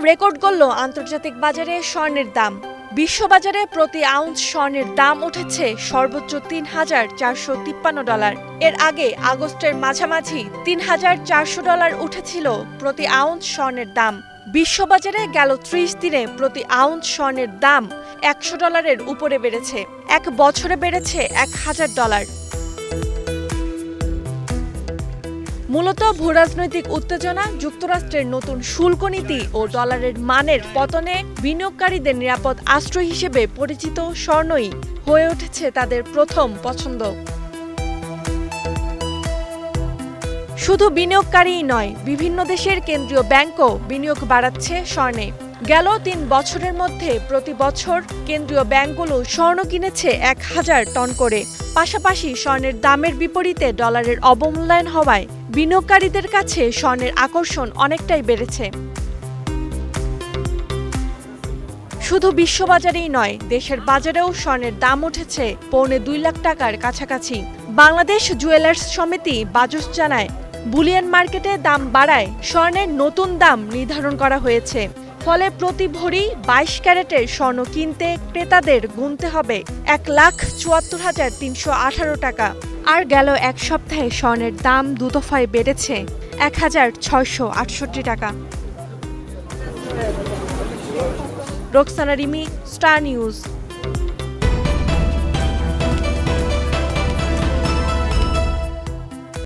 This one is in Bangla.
রেকর্ড গড়ল আন্তর্জাতিক বাজারে স্বর্ণের দাম। বিশ্ববাজারে প্রতি আউন্স স্বর্ণের দাম উঠেছে সর্বোচ্চ $৩,৪৫৩। এর আগে আগস্টের মাঝামাঝি $৩,৪০০ উঠেছিল প্রতি আউন্স স্বর্ণের দাম। বিশ্ববাজারে গেল ৩০ দিনে প্রতি আউন্স স্বর্ণের দাম $১০০ উপরে বেড়েছে। এক বছরে বেড়েছে $১,০০০। মূলত ভূরাজনৈতিক উত্তেজনা, যুক্তরাষ্ট্রের নতুন শুল্ক নীতি ও ডলারের মানের পতনে বিনিয়োগকারীদের নিরাপদ আশ্রয় হিসেবে পরিচিত স্বর্ণই হয়ে উঠেছে তাদের প্রথম পছন্দ। শুধু বিনিয়োগকারীই নয়, বিভিন্ন দেশের কেন্দ্রীয় ব্যাংকও বিনিয়োগ বাড়াচ্ছে স্বর্ণে। গেল ৩ বছরের মধ্যে প্রতি বছর কেন্দ্রীয় ব্যাংকগুলো স্বর্ণ কিনেছে ১,০০০ টন করে। পাশাপাশি স্বর্ণের দামের বিপরীতে ডলারের অবমূল্যায়ন হওয়ায় বিনিয়োগকারীদের কাছে স্বর্ণের আকর্ষণ অনেকটাই বেড়েছে। শুধু বিশ্ববাজারেই নয়, দেশের বাজারেও স্বর্ণের দাম উঠেছে $2.৫ লাখ কাছাকাছি। বাংলাদেশ জুয়েলার্স সমিতি বাজস জানায়, বুলিয়ন মার্কেটে দাম বাড়ায় স্বর্ণের নতুন দাম নির্ধারণ করা হয়েছে। ফলে প্রতি ভরি ২২ ক্যারেটের স্বর্ণ কিনতে ক্রেতাদের গুনতে হবে $১,৭৪,৩১৮। আর গেল এক সপ্তাহে স্বর্ণের দাম দুদফায় বেড়েছে $১,৬৬৮। Roksana Rimi, star news.